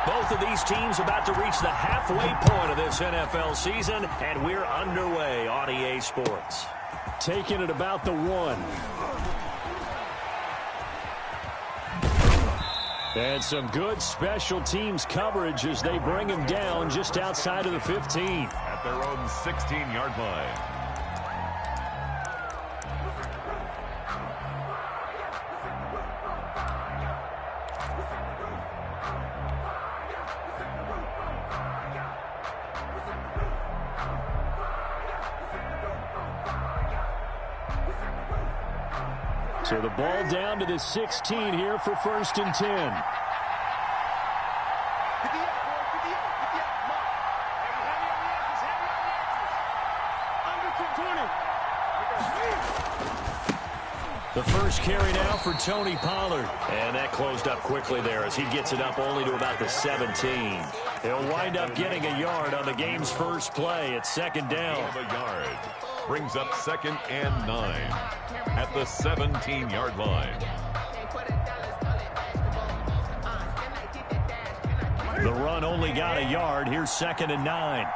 Both of these teams about to reach the halfway point of this NFL season, and we're underway on EA Sports. Taking it about the 1. And some good special teams coverage as they bring him down just outside of the 15. At their own 16-yard line. So the ball down to the 16 here for 1st and 10. The first carry now for Tony Pollard. And that closed up quickly there as he gets it up only to about the 17. He'll wind up getting a yard on the game's first play at 2nd down. A yard. Brings up 2nd and 9 at the 17-yard line. The run only got a yard. Here's 2nd and 9.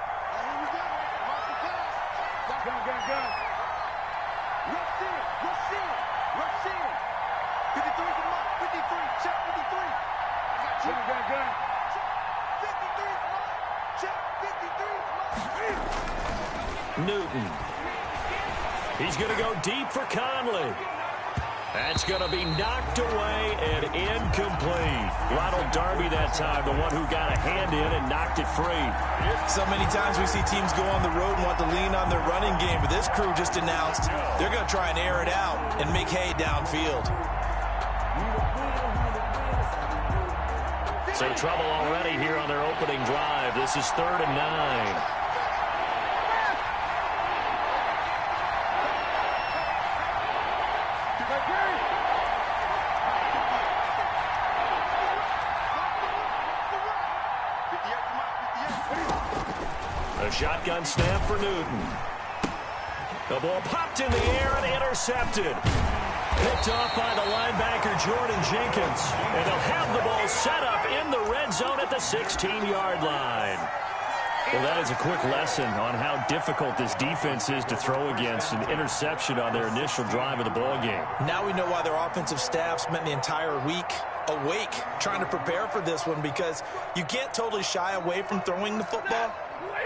Newton. He's going to go deep for Conley. That's going to be knocked away and incomplete. Ronald Darby that time, the one who got a hand in and knocked it free. So many times we see teams go on the road and want to lean on their running game, but this crew just announced they're going to try and air it out and make hay downfield. So trouble already here on their opening drive. This is 3rd and 9. A shotgun snap for Newton. The ball popped in the air and intercepted. Picked off by the linebacker Jordan Jenkins. And they'll have the ball set up in the red zone at the 16-yard line. Well, that is a quick lesson on how difficult this defense is to throw against. An interception on their initial drive of the ballgame. Now we know why their offensive staff spent the entire week awake trying to prepare for this one, because you can't totally shy away from throwing the football.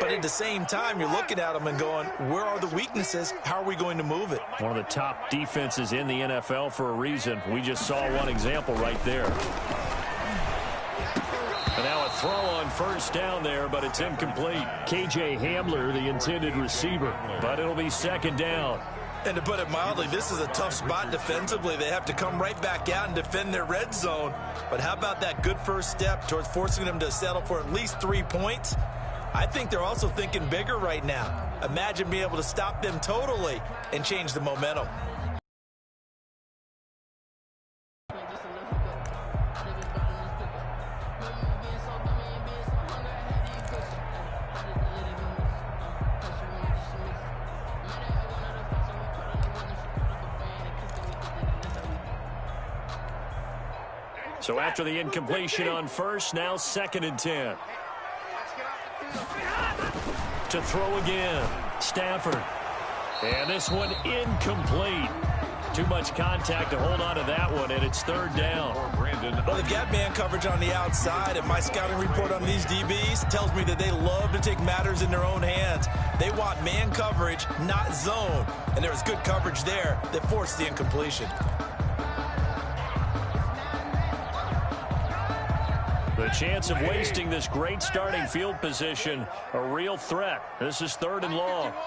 But at the same time, you're looking at them and going, where are the weaknesses? How are we going to move it? One of the top defenses in the NFL for a reason. We just saw one example right there. And now a throw on 1st down there, but it's incomplete. KJ Hamler, the intended receiver, but it'll be 2nd down. And to put it mildly, this is a tough spot defensively. They have to come right back out and defend their red zone. But how about that good first step towards forcing them to settle for at least 3 points? I think they're also thinking bigger right now. Imagine being able to stop them totally and change the momentum. So after the incompletion on 1st, now 2nd and 10. To throw again, Stafford. And this one incomplete. Too much contact to hold on to that one, and it's 3rd down. Well, they've got man coverage on the outside, and my scouting report on these DBs tells me that they love to take matters in their own hands. They want man coverage, not zone. And there was good coverage there that forced the incompletion. The chance of wasting this great starting field position, a real threat. This is 3rd and long. Hey,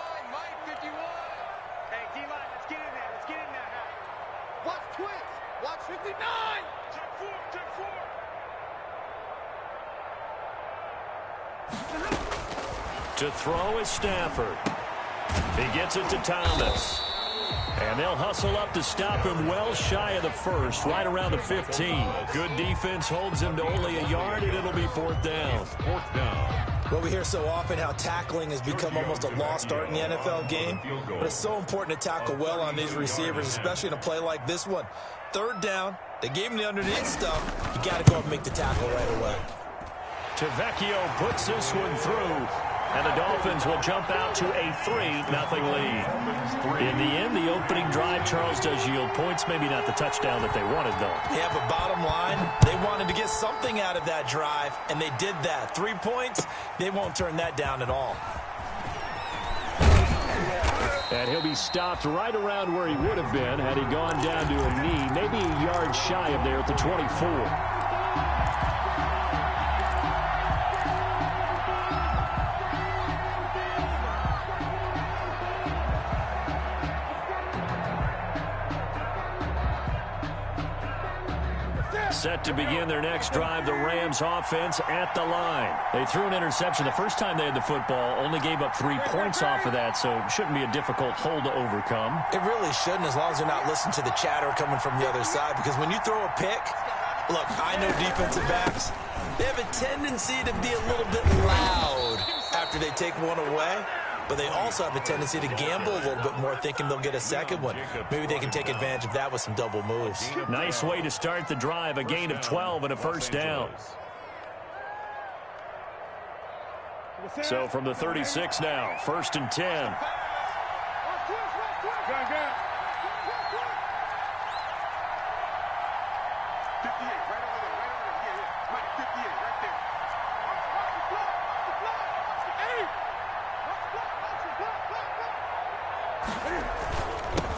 D-line, let's get in there. Let's get in there now. Watch twins. Watch 59. Check 4. To throw is Stafford. He gets it to Thomas. And they'll hustle up to stop him well shy of the 1st, right around the 15. Good defense holds him to only a yard, and it'll be 4th down. 4th down. Well, we hear so often how tackling has become almost a lost art in the NFL game. But it's so important to tackle well on these receivers, especially in a play like this one. 3rd down, they gave him the underneath stuff. You got to go up and make the tackle right away. Vecchio puts this one through. And the Dolphins will jump out to a 3-0 lead. In the end, the opening drive, Charles, does yield points. Maybe not the touchdown that they wanted, though. Yeah, but bottom line, they wanted to get something out of that drive, and they did that. 3 points, they won't turn that down at all. And he'll be stopped right around where he would have been had he gone down to a knee, maybe a yard shy of there at the 24. Set to begin their next drive, the Rams offense at the line. They threw an interception the first time they had the football, only gave up 3 points off of that, so it shouldn't be a difficult hole to overcome. It really shouldn't, as long as you're not listening to the chatter coming from the other side, because when you throw a pick, look, I know defensive backs, they have a tendency to be a little bit loud after they take one away. But they also have a tendency to gamble a little bit more, thinking they'll get a second one. Maybe they can take advantage of that with some double moves. Nice way to start the drive, a gain of 12 and a first down. So from the 36 now, 1st and 10.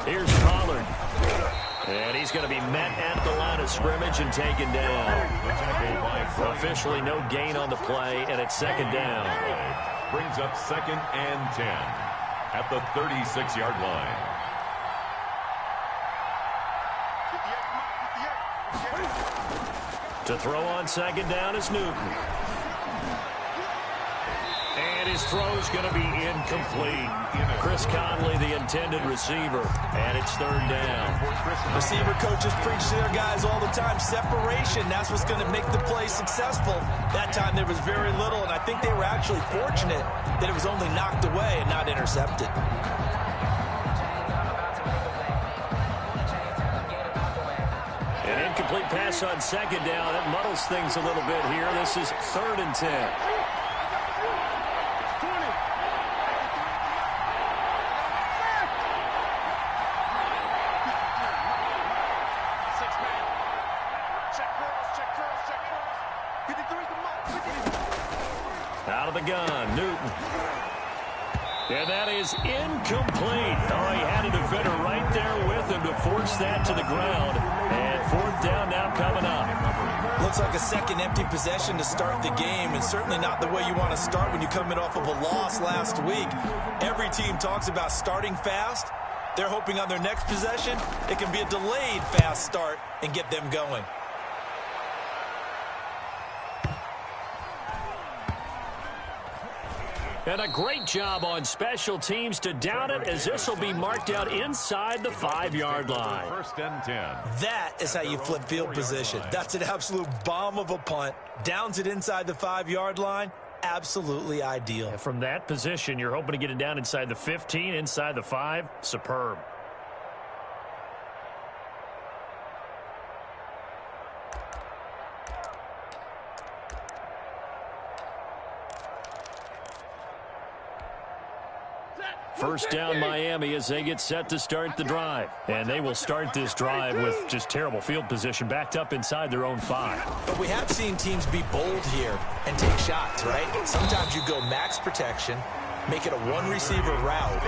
Here's Pollard. And he's going to be met at the line of scrimmage and taken down. Officially no gain on the play, and it's 2nd down. Brings up 2nd and 10 at the 36-yard line. To throw on 2nd down is Newton. And his throw's going to be incomplete. Chris Conley, the intended receiver, and it's 3rd down. Receiver coaches preach to their guys all the time. Separation, that's what's going to make the play successful. That time there was very little, and I think they were actually fortunate that it was only knocked away and not intercepted. An incomplete pass on 2nd down. That muddles things a little bit here. This is 3rd and 10. Out of the gun, Newton. And that is incomplete. Oh, he had a defender right there with him to force that to the ground. And 4th down now coming up. Looks like a second empty possession to start the game, and certainly not the way you want to start when you're coming off of a loss last week. Every team talks about starting fast. They're hoping on their next possession, it can be a delayed fast start and get them going. And a great job on special teams to down it, as this will be marked out inside the 5-yard line. 1st and 10. That is how you flip field position. That's an absolute bomb of a punt. Downs it inside the 5-yard line. Absolutely ideal. And from that position, you're hoping to get it down inside the 15, inside the 5. Superb. First down Miami as they get set to start the drive. And they will start this drive with just terrible field position, backed up inside their own 5. But we have seen teams be bold here and take shots, right? Sometimes you go max protection, make it a one-receiver route,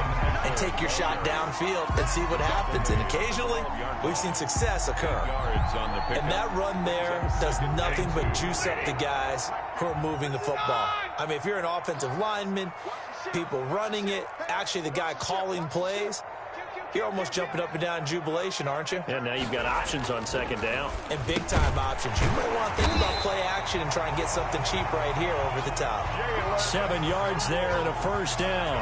and take your shot downfield and see what happens. And occasionally, we've seen success occur. And that run there does nothing but juice up the guys who are moving the football. I mean, if you're an offensive lineman, people running it, actually the guy calling plays, you're almost jumping up and down in jubilation, aren't you? And now you've got options on 2nd down. And big-time options. You might want to think about play action and try and get something cheap right here over the top. 7 yards there and a first down.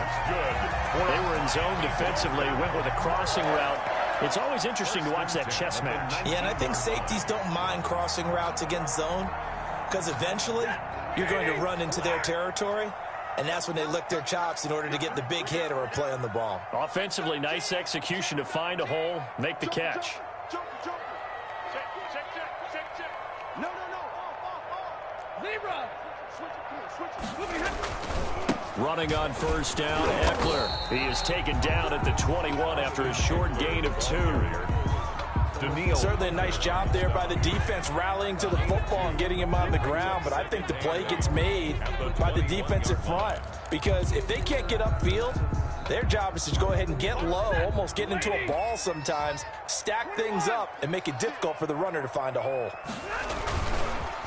They were in zone defensively, went with a crossing route. It's always interesting to watch that chess match. Yeah, and I think safeties don't mind crossing routes against zone, because eventually you're going to run into their territory. And that's when they lick their chops in order to get the big hit or a play on the ball. Offensively, nice execution to find a hole, make the catch. No. Zebra. Running on first down, Eckler. He is taken down at the 21 after a short gain of 2. Certainly a nice job there by the defense rallying to the football and getting him on the ground, but I think the play gets made by the defensive front because if they can't get upfield, their job is to go ahead and get low, almost get into a ball sometimes, stack things up, and make it difficult for the runner to find a hole.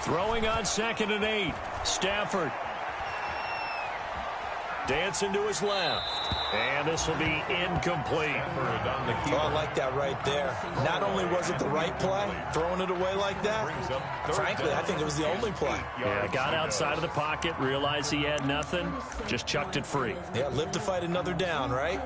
Throwing on 2nd and 8. Stafford. Dancing to his left. And this will be incomplete. Oh, I like that right there. Not only was it the right play, throwing it away like that, frankly, I think it was the only play. Yeah, got outside of the pocket, realized he had nothing, just chucked it free. Yeah, live to fight another down, right?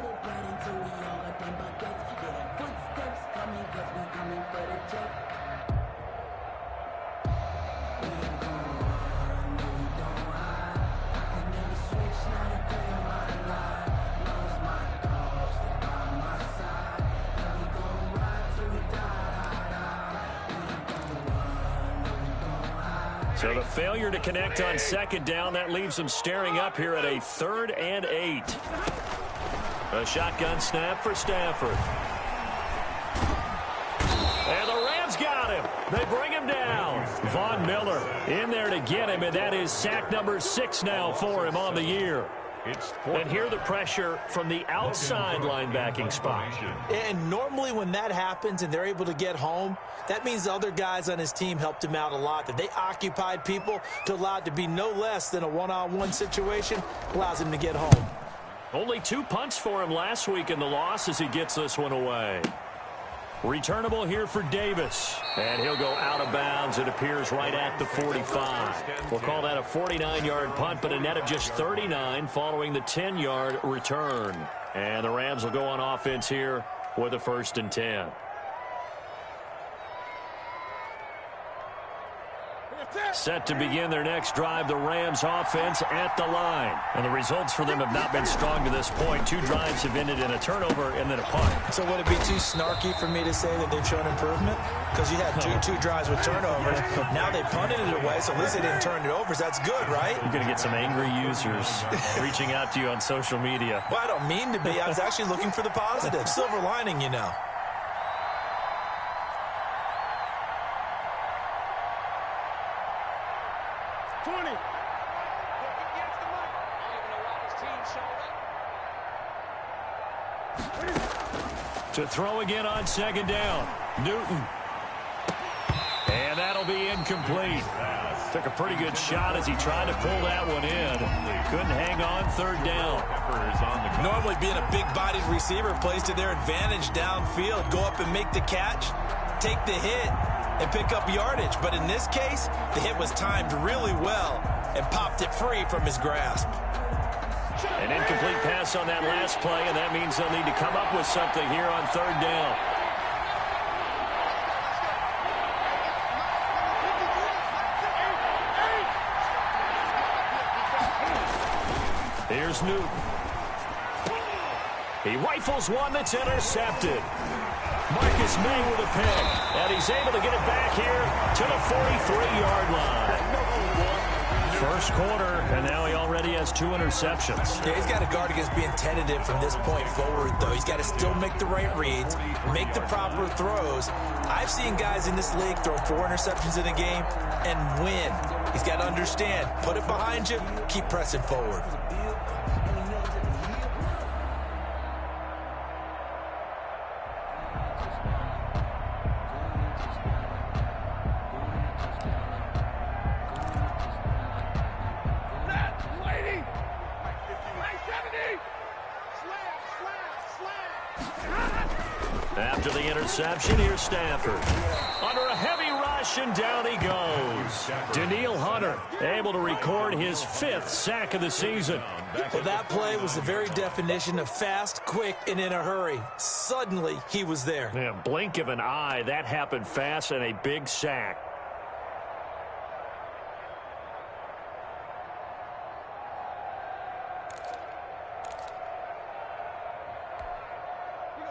So the failure to connect on 2nd down, that leaves them staring up here at a 3rd and 8. A shotgun snap for Stafford. And the Rams got him. They bring him down. Von Miller in there to get him, and that is sack number 6 now for him on the year. And here the pressure from the outside linebacking spot. And normally when that happens and they're able to get home, that means the other guys on his team helped him out a lot. That they occupied people to allow it to be no less than a one-on-one situation allows him to get home. Only 2 punts for him last week in the loss as he gets this one away. Returnable here for Davis. And he'll go out of bounds, it appears, right at the 45. We'll call that a 49-yard punt, but a net of just 39 following the 10-yard return. And the Rams will go on offense here with a 1st and 10. Set to begin their next drive, the Rams offense at the line. And the results for them have not been strong to this point. 2 drives have ended in a turnover and then a punt. So would it be too snarky for me to say that they've shown improvement? Because you had two drives with turnovers. Now they punted it away, so at least they didn't turn it over. So that's good, right? You're going to get some angry users reaching out to you on social media. Well, I don't mean to be. I was actually looking for the positive. Silver lining, you know. To throw again on 2nd down. Newton. And that'll be incomplete. Took a pretty good shot as he tried to pull that one in. Couldn't hang on 3rd down. Normally being a big-bodied receiver plays to their advantage downfield. Go up and make the catch, take the hit, and pick up yardage. But in this case, the hit was timed really well and popped it free from his grasp. An incomplete pass on that last play, and that means they'll need to come up with something here on 3rd down. Here's Newton. He rifles one that's intercepted. Marcus May with a pick, and he's able to get it back here to the 43-yard line. First quarter, and now he already has 2 interceptions. Yeah, he's got to guard against being tentative from this point forward, though. He's got to still make the right reads, make the proper throws. I've seen guys in this league throw 4 interceptions in a game and win. He's got to understand, put it behind you, keep pressing forward. After the interception, here's Stafford. Under a heavy rush, and down he goes. Danielle Hunter able to record his 5th sack of the season. Well, that play was the very definition of fast, quick, and in a hurry. Suddenly, he was there. Yeah, blink of an eye, that happened fast, and a big sack.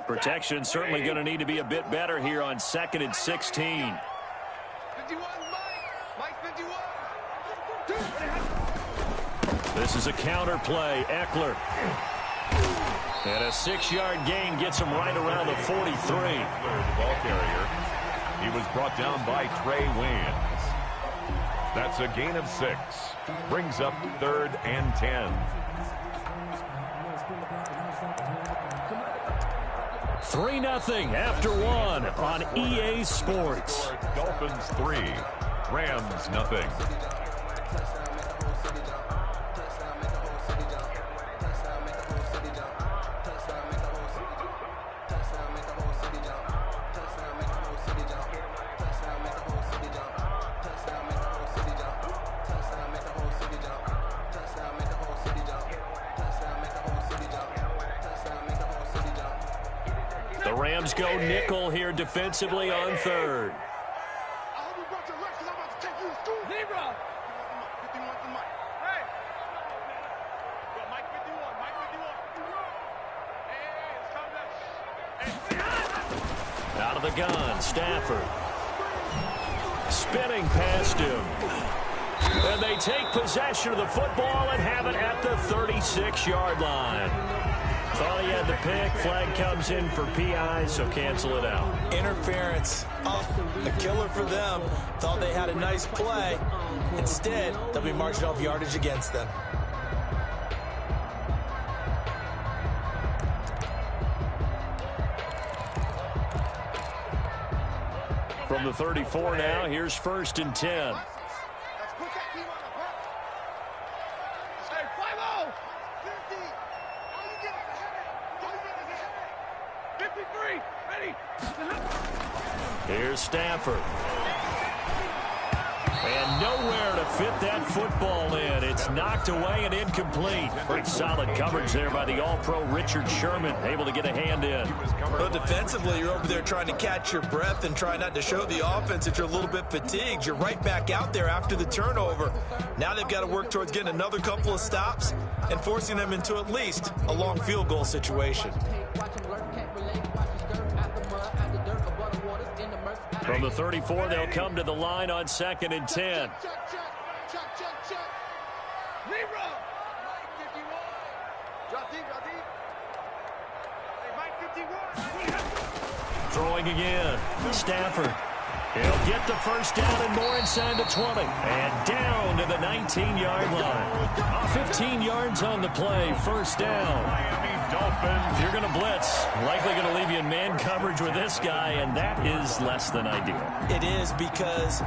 Protection certainly going to need to be a bit better here on 2nd and 16. 51, Mike. Mike 51. This is a counter play. Eckler. And a 6-yard gain gets him right around the 43. The ball carrier. He was brought down by Trey Waynes. That's a gain of 6. Brings up 3rd and 10. 3-0 after 1 on EA Sports. Dolphins 3, Rams nothing. The Rams go nickel here defensively on 3rd. Out of the gun, Stafford. Spinning past him. And they take possession of the football and have it at the 36-yard line. Thought he had the pick. Flag comes in for PI, so cancel it out. Interference. Oh, a killer for them. Thought they had a nice play. Instead, they'll be marching off yardage against them. From the 34 now, here's 1st and 10. Here's Stafford. And nowhere to fit that football in. It's knocked away and incomplete. Pretty solid coverage there by the All-Pro Richard Sherman. Able to get a hand in. Well, defensively, you're over there trying to catch your breath and try not to show the offense that you're a little bit fatigued. You're right back out there after the turnover. Now they've got to work towards getting another couple of stops and forcing them into at least a long field goal situation. From the 34, they'll come to the line on 2nd and 10. Throwing again. Stafford. He'll get the first down and more inside the 20. And down to the 19-yard line. 15 yards on the play. First down. If you're going to blitz, likely going to leave you in man coverage with this guy, and that is less than ideal. It is, because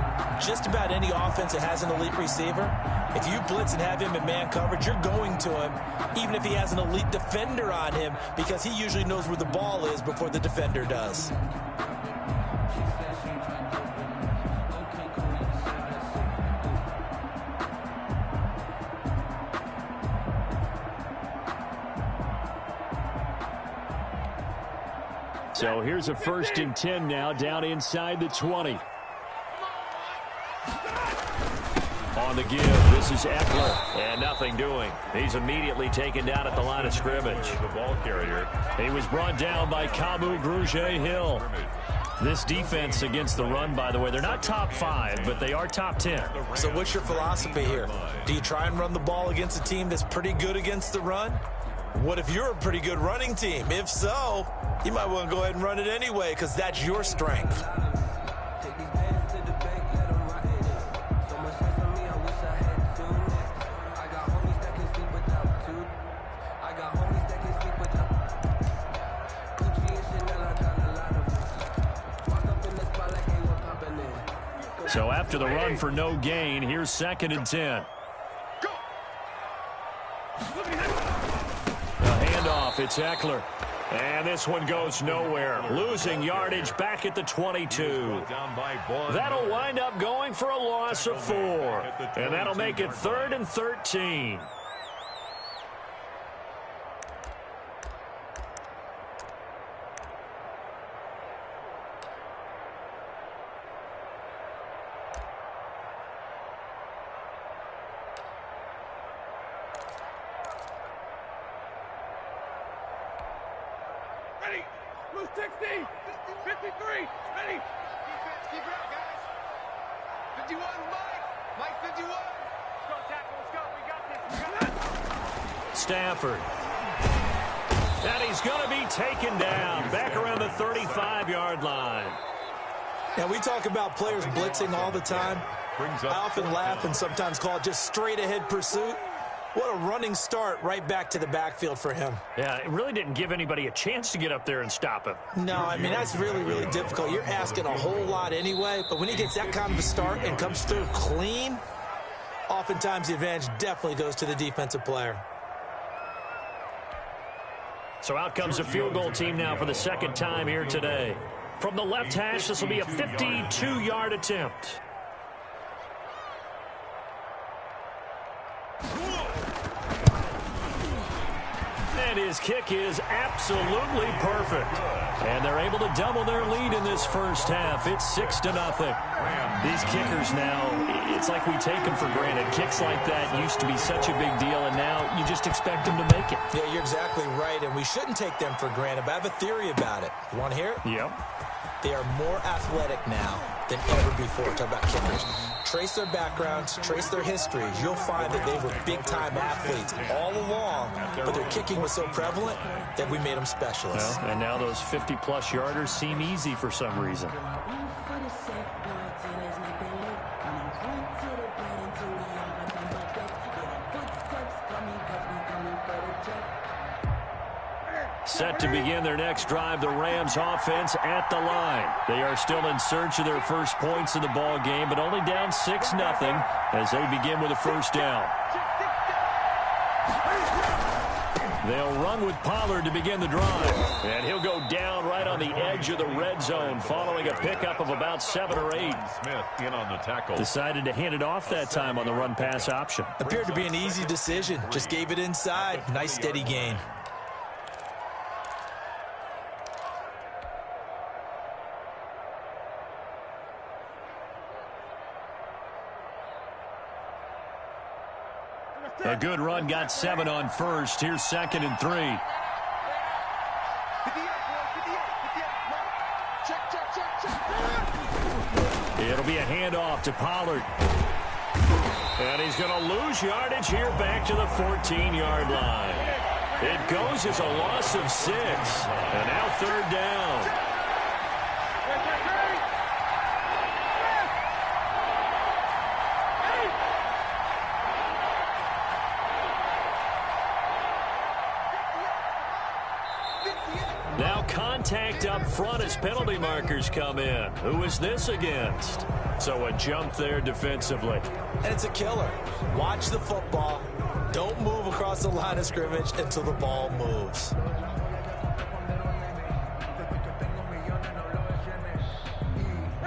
just about any offense that has an elite receiver, if you blitz and have him in man coverage, you're going to him, even if he has an elite defender on him, because he usually knows where the ball is before the defender does. So here's a 1st and 10 now, down inside the 20. On the give, this is Eckler, and nothing doing. He's immediately taken down at the line of scrimmage. The ball carrier. He was brought down by Kamu Grugier-Hill. This defense against the run, by the way, they're not top 5, but they are top 10. So what's your philosophy here? Do you try and run the ball against a team that's pretty good against the run? What if you're a pretty good running team? If so, you might want to go ahead and run it anyway, because that's your strength. So after the run for no gain, here's 2nd and 10. A handoff, it's Eckler. And this one goes nowhere. Losing yardage back at the 22. That'll wind up going for a loss of 4. And that'll make it 3rd and 13. Ready. Blue 60. 53. Ready. Defense, keep it up, guys. 51, Mike. Mike 51. Let's go, tackle. Let's go. We got this. We got this. Stafford. And he's going to be taken down back around the 35-yard line. And we talk about players blitzing all the time. I often laugh and sometimes call it just straight-ahead pursuit. What a running start right back to the backfield for him. Yeah, it really didn't give anybody a chance to get up there and stop him. No, I mean, that's really, really difficult. You're asking a whole lot anyway, but when he gets that kind of a start and comes through clean, oftentimes the advantage definitely goes to the defensive player. So out comes the field goal team now for the second time here today. From the left hash, this will be a 52-yard attempt. And his kick is absolutely perfect. And they're able to double their lead in this first half. It's 6-0. These kickers now, it's like we take them for granted. Kicks like that used to be such a big deal, and now you just expect them to make it. Yeah, you're exactly right, and we shouldn't take them for granted, but I have a theory about it. You want to hear it? Yep. They are more athletic now than ever before. Talk about kickers. Trace their backgrounds, trace their histories. You'll find that they were big-time athletes all along, but their kicking was so prevalent that we made them specialists. Well, and now those 50-plus yarders seem easy for some reason. Set to begin their next drive, the Rams offense at the line. They are still in search of their first points in the ball game, but only down 6-0 as they begin with a first down. They'll run with Pollard to begin the drive, and he'll go down right on the edge of the red zone following a pickup of about 7 or 8. Smith in on the tackle. Decided to hand it off that time on the run-pass option. Appeared to be an easy decision. Just gave it inside. Nice steady gain. A good run, got 7 on first. Here's 2nd and 3. It'll be a handoff to Pollard. And he's going to lose yardage here back to the 14-yard line. It goes as a loss of 6. And now 3rd down. Now contact up front as penalty markers come in. Who is this against? So a jump there defensively. And it's a killer. Watch the football. Don't move across the line of scrimmage until the ball moves.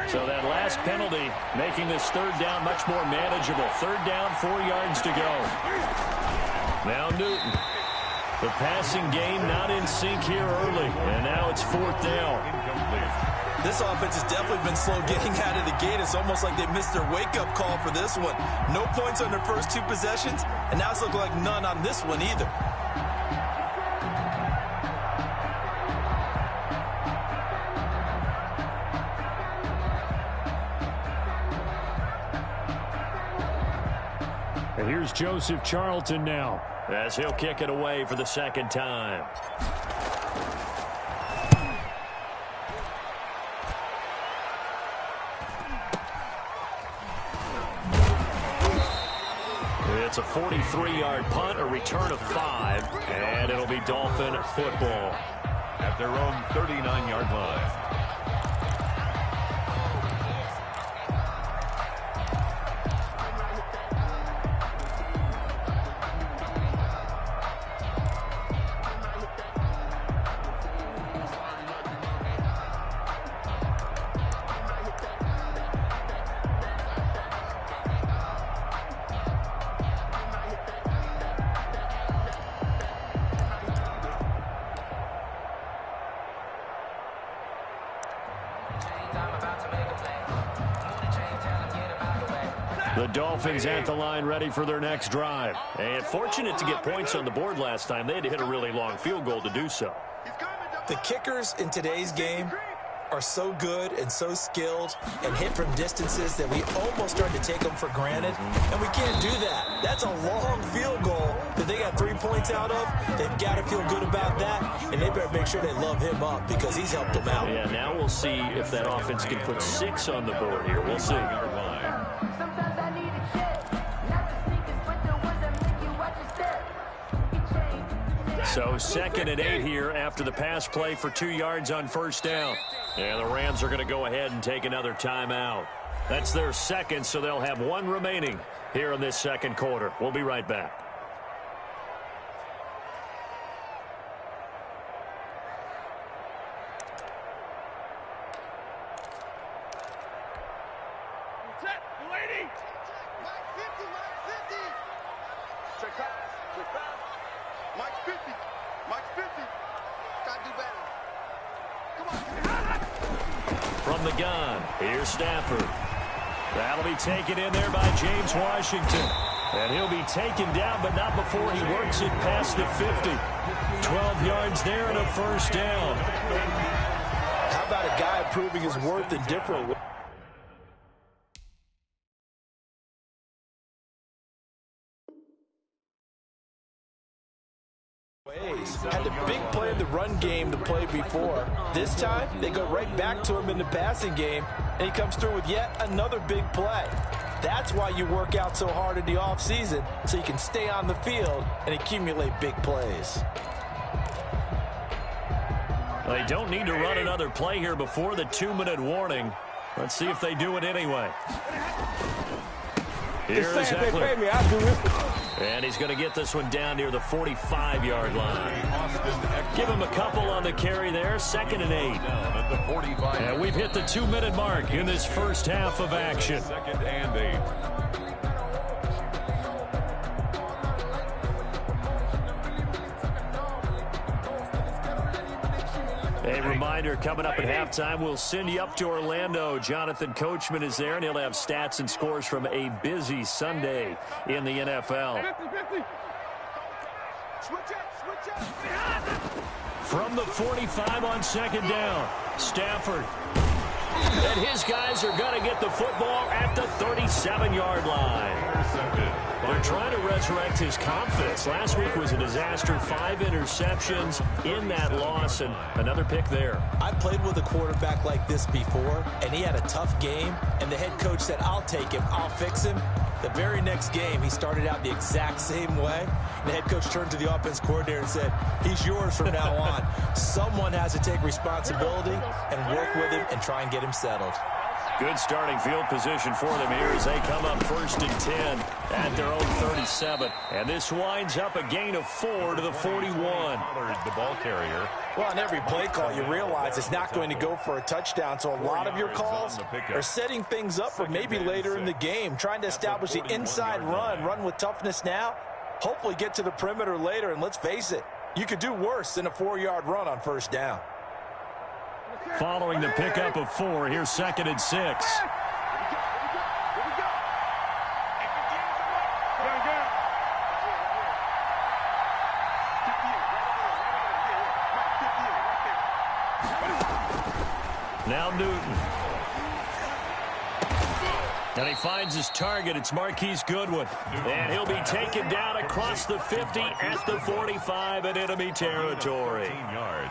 So that last penalty making this 3rd down much more manageable. 3rd down, 4 yards to go. Now Newton. The passing game not in sync here early, and now it's 4th down. This offense has definitely been slow getting out of the gate. It's almost like they missed their wake-up call for this one. No points on their first 2 possessions, and now it's looking like none on this one either. And here's Joseph Charlton now, as he'll kick it away for the 2nd time. It's a 43-yard punt, a return of 5, and it'll be Dolphin football. At their own 39-yard line. The Dolphins at the line ready for their next drive. And fortunate to get points on the board last time. They had to hit a really long field goal to do so. The kickers in today's game are so good and so skilled and hit from distances that we almost start to take them for granted, and we can't do that. That's a long field goal that they got 3 points out of. They've got to feel good about that, and they better make sure they love him up because he's helped them out. Yeah, now we'll see if that offense can put 6 on the board here. We'll see. So 2nd and 8 here after the pass play for 2 yards on first down. And the Rams are going to go ahead and take another timeout. That's their 2nd, so they'll have 1 remaining here in this 2nd quarter. We'll be right back. From the gun, here's Stafford. That'll be taken in there by James Washington. And he'll be taken down, but not before he works it past the 50. 12 yards there and a first down. How about a guy proving his worth in different ways? Had the big play in the run game to play before. This time, they go right back to him in the passing game, and he comes through with yet another big play. That's why you work out so hard in the offseason, so you can stay on the field and accumulate big plays. Well, they don't need to run another play here before the 2-minute warning. Let's see if they do it anyway. Here's Eckler. And he's going to get this one down near the 45-yard line. Give him a couple on the carry there. 2nd and 8. And we've hit the 2-minute mark in this first half of action. 2nd and 8. A reminder, coming up at halftime, we'll send you up to Orlando. Jonathan Coachman is there, and he'll have stats and scores from a busy Sunday in the NFL. 50-50. Switch up. From the 45 on 2nd down, Stafford. And his guys are going to get the football at the 37-yard line. They're trying to resurrect his confidence. Last week was a disaster. 5 interceptions in that loss, and another pick there. I've played with a quarterback like this before, and he had a tough game, and the head coach said, I'll take him, I'll fix him. The very next game, he started out the exact same way. The head coach turned to the offense coordinator and said, he's yours from now on. Someone has to take responsibility and work with him and try and get him settled. Good starting field position for them here as they come up 1st and 10 at their own 37. And this winds up a gain of 4 to the 41. The ball carrier. Well, on every play call, you realize it's not going to go for a touchdown. So a lot of your calls are setting things up for maybe later in the game, trying to establish the inside run with toughness now, hopefully get to the perimeter later. And let's face it, you could do worse than a 4-yard run on first down. Following the pickup of 4, here's 2nd and 6. Now Newton. And he finds his target. It's Marquise Goodwin. And he'll be taken down across the 50 at the 45 in enemy territory.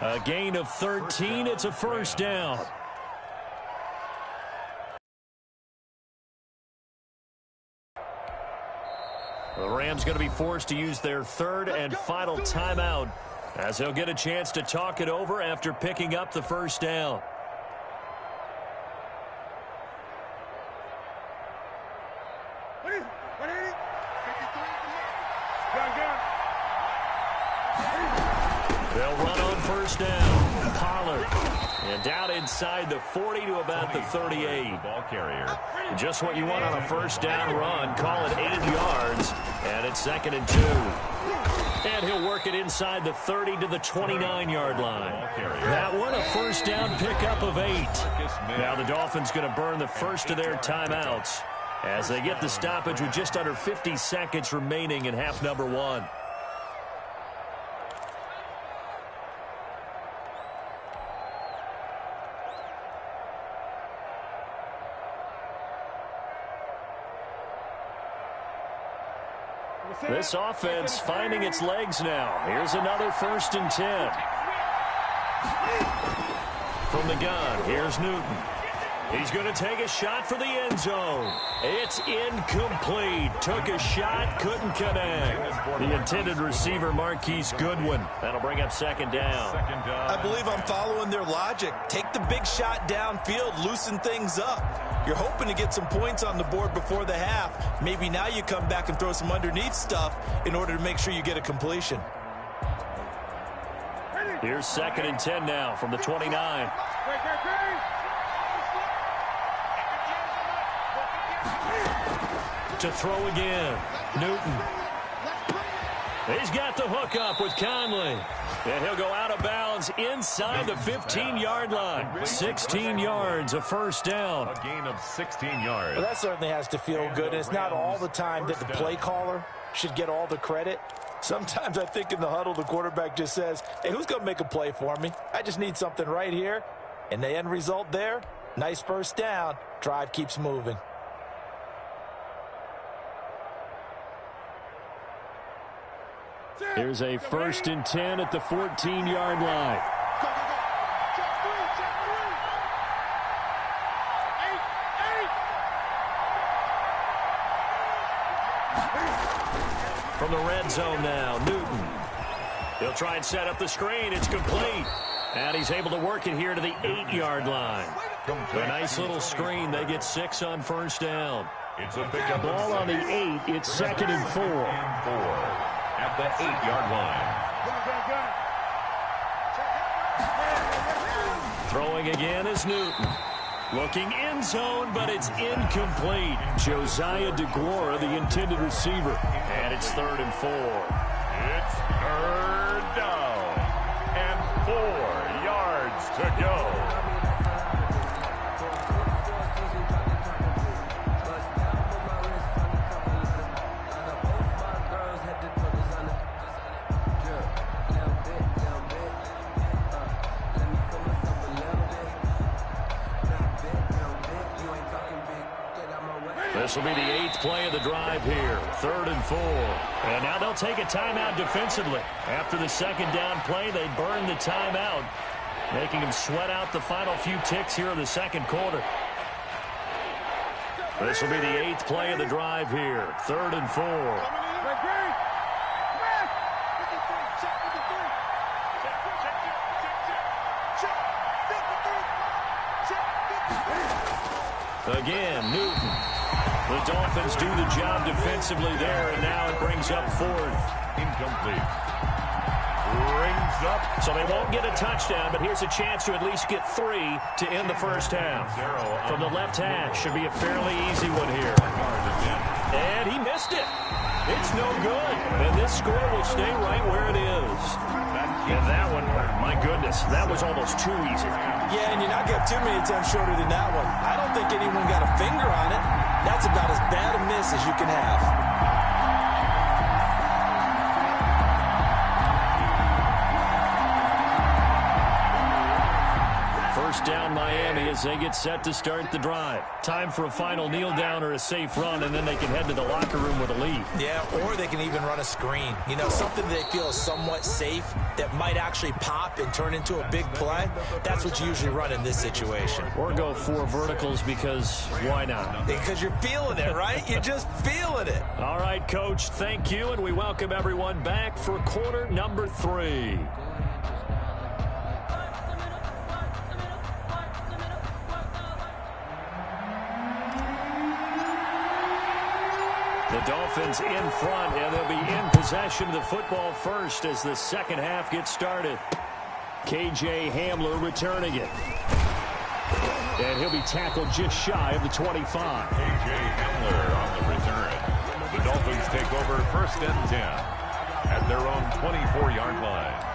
A gain of 13. It's a first down. The Rams going to be forced to use their 3rd and final timeout as they'll get a chance to talk it over after picking up the first down. They'll run on first down. Pollard. And down inside the 40 to about the 38. Ball carrier. Just what you want on a first down run. Call it 8 yards. And it's 2nd and 2. And he'll work it inside the 30 to the 29-yard line. That one a first down pickup of 8. Now the Dolphins going to burn the first of their timeouts as they get the stoppage with just under 50 seconds remaining in half number 1. This offense finding its legs now. Here's another 1st and 10. From the gun, here's Newton. He's going to take a shot for the end zone. It's incomplete. Took a shot, couldn't connect. The intended receiver, Marquise Goodwin. That'll bring up 2nd down. I believe I'm following their logic. Take the big shot downfield, loosen things up. You're hoping to get some points on the board before the half. Maybe now you come back and throw some underneath stuff in order to make sure you get a completion. Here's 2nd and 10 now from the 29. To throw again, Newton. He's got the hook up with Conley. And he'll go out of bounds inside the 15-yard line. 16 yards, a 1st down. A gain of 16 yards. Well, that certainly has to feel good. And it's not all the time that the play caller should get all the credit. Sometimes I think in the huddle, the quarterback just says, hey, who's going to make a play for me? I just need something right here. And the end result there, nice 1st down. Drive keeps moving. Here's a 1st and 10 at the 14-yard line. From the red zone now, Newton. He'll try and set up the screen. It's complete. And he's able to work it here to the 8-yard line. A nice little screen. They get 6 on 1st down. It's a big ball on the 8. It's 2nd and 4. At the 8-yard line. Throwing again is Newton. Looking end zone, but it's incomplete. J8yBo0gle, the intended receiver. And it's 3rd and 4. It's 3rd down. And 4 yards to go. This will be the 8th play of the drive here. 3rd and 4. And now they'll take a timeout defensively. After the 2nd down play, they burn the timeout, making them sweat out the final few ticks here in the 2nd quarter. This will be the 8th play of the drive here. 3rd and 4. Again, Newton. The Dolphins do the job defensively there, and now it brings up 4th. Incomplete. Brings up. So they won't get a touchdown, but here's a chance to at least get 3 to end the 1st half. From the left hash, should be a fairly easy one here. And he missed it. It's no good. And this score will stay right where it is. And that one, my goodness, that was almost too easy. Yeah, and you're not getting too many attempts shorter than that one. I don't think anyone got a finger on it. That's about as bad a miss as you can have. First down Miami as they get set to start the drive. Time for a final kneel down or a safe run, and then they can head to the locker room with a lead. Yeah, or they can even run a screen. You know, something they feel is somewhat safe that might actually pop and turn into a big play. That's what you usually run in this situation. Or go 4 verticals because why not? Because you're feeling it, right? You're just feeling it. All right, Coach, thank you, and we welcome everyone back for quarter number 3. The Dolphins in front, and they'll be in possession of the football first as the 2nd half gets started. KJ Hamler returning it. And he'll be tackled just shy of the 25. KJ Hamler on the return. The Dolphins take over 1st and 10 at their own 24-yard line.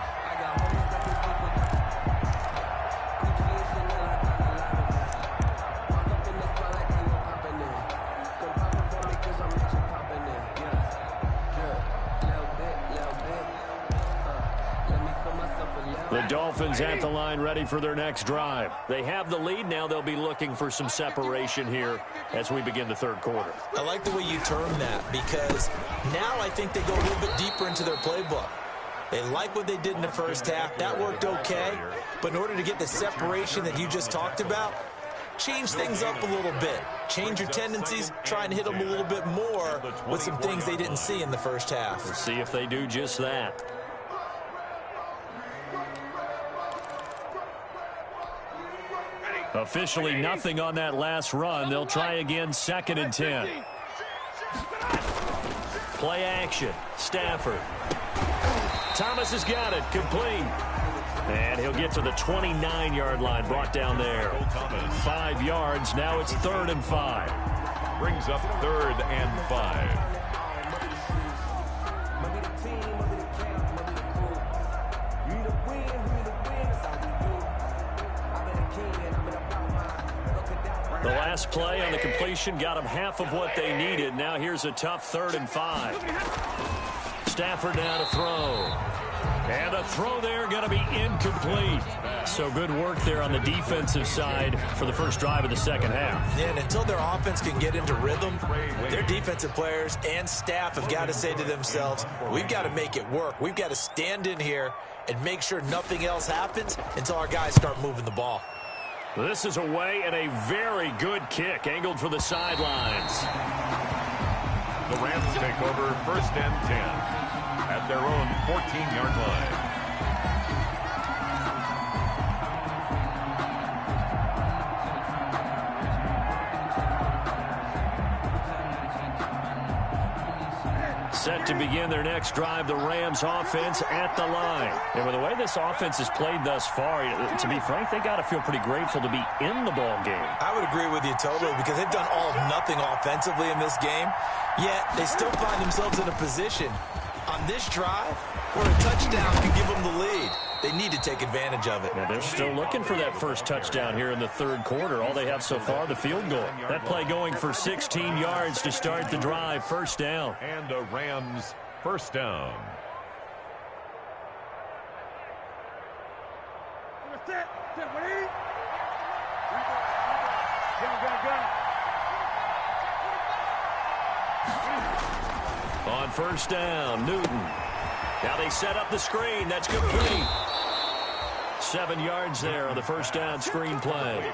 The Dolphins at the line ready for their next drive. They have the lead now. They'll be looking for some separation here as we begin the third quarter. I like the way you term that because now I think they go a little bit deeper into their playbook. They like what they did in the first half. That worked okay. But in order to get the separation that you just talked about, change things up a little bit. Change your tendencies. Try and hit them a little bit more with some things they didn't see in the first half. We'll see if they do just that. Officially nothing on that last run. They'll try again, 2nd and 10. Play action. Stafford. Thomas has got it. Complete. And he'll get to the 29-yard line. Brought down there. 5 yards. Now it's 3rd and 5. Brings up 3rd and 5. The last play on the completion got them half of what they needed. Now here's a tough 3rd and 5. Stafford now to throw. And a throw there going to be incomplete. So good work there on the defensive side for the first drive of the second half. Yeah, and until their offense can get into rhythm, their defensive players and staff have got to say to themselves, we've got to make it work. We've got to stand in here and make sure nothing else happens until our guys start moving the ball. This is away and a very good kick angled for the sidelines. The Rams take over 1st and 10 at their own 14-yard line. Set to begin their next drive, the Rams offense at the line. And with the way this offense has played thus far, to be frank, they got to feel pretty grateful to be in the ball game. I would agree with you totally because they've done all of nothing offensively in this game, yet they still find themselves in a position on this drive where a touchdown could give them the lead. They need to take advantage of it. Yeah, they're still looking for that first touchdown here in the third quarter. All they have so far, the field goal. That play going for 16 yards to start the drive. 1st down. And a Rams 1st down. On 1st down, Newton. Now they set up the screen. That's complete. 7 yards there on the 1st down screen play.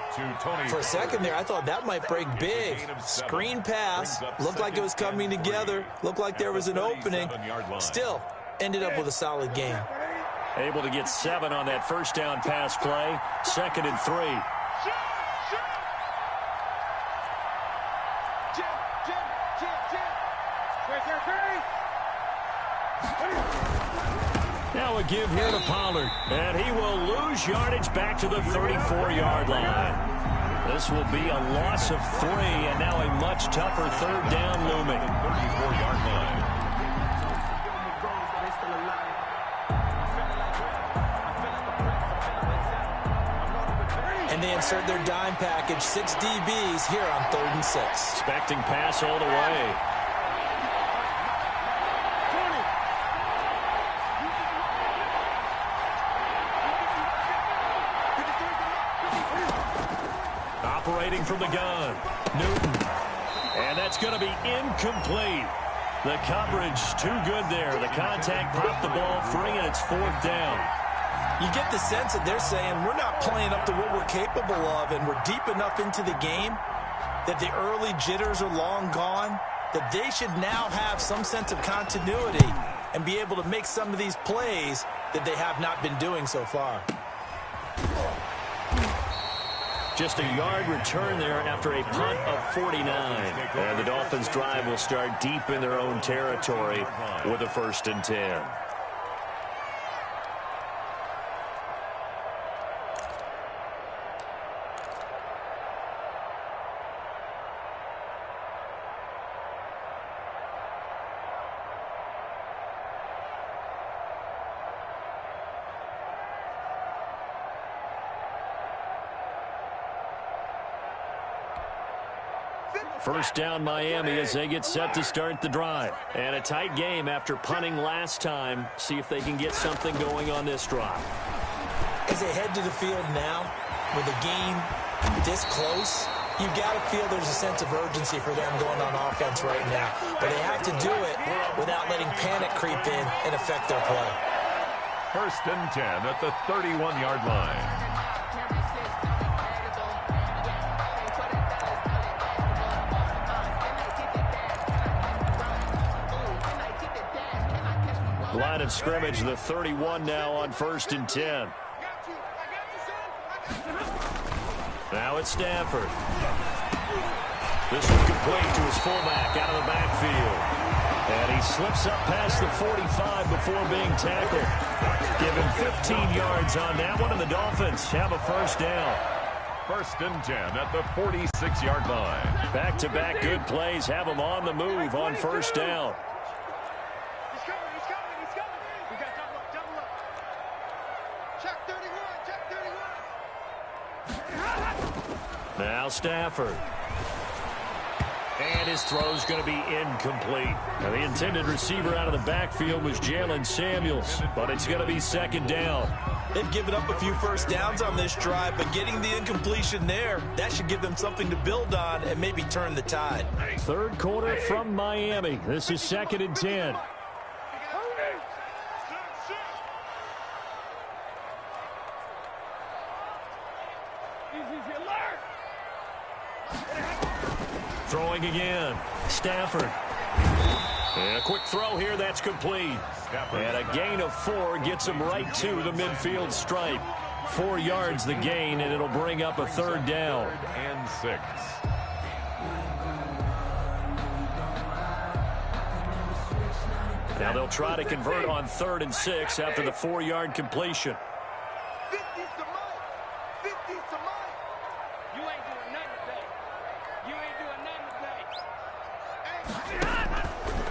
For a second there, I thought that might break big. Screen pass. Looked like it was coming together. Looked like there was an opening. Still, ended up with a solid game. Able to get 7 on that 1st down pass play. 2nd and 3. Now a give here to Pollard, and he will lose yardage back to the 34-yard line. This will be a loss of 3, and now a much tougher 3rd down looming. 34-yard line. And they insert their dime package, 6 DBs here on 3rd and 6. Expecting pass all the way. Operating from the gun, Newton. And that's going to be incomplete. The coverage too good there. The contact popped the ball free, and it's 4th down. You get the sense that they're saying we're not playing up to what we're capable of, and we're deep enough into the game that the early jitters are long gone, that they should now have some sense of continuity and be able to make some of these plays that they have not been doing so far. Just a yard return there after a punt of 49. And the Dolphins drive will start deep in their own territory with a 1st and 10. First down Miami as they get set to start the drive. And a tight game after punting last time. See if they can get something going on this drive. As they head to the field now, with the game this close, you've got to feel there's a sense of urgency for them going on offense right now. But they have to do it without letting panic creep in and affect their play. 1st and 10 at the 31-yard line. Line of scrimmage, the 31 now on 1st and 10. Now it's Stafford. This one complete to his fullback out of the backfield. And he slips up past the 45 before being tackled. Give him 15 yards on that one, and the Dolphins have a 1st down. 1st and 10 at the 46-yard line. Back-to-back good plays have them on the move on 1st down. Now Stafford. And his throw's going to be incomplete. Now the intended receiver out of the backfield was Jalen Samuels, but it's going to be 2nd down. They've given up a few 1st downs on this drive, but getting the incompletion there, that should give them something to build on and maybe turn the tide. 3rd quarter from Miami. This is 2nd and 10. Throwing again. Stafford. And a quick throw here. That's complete. And a gain of 4 gets him right to the midfield stripe. 4 yards the gain, and it'll bring up a 3rd down. 3rd and 6. Now they'll try to convert on 3rd and 6 after the 4-yard completion.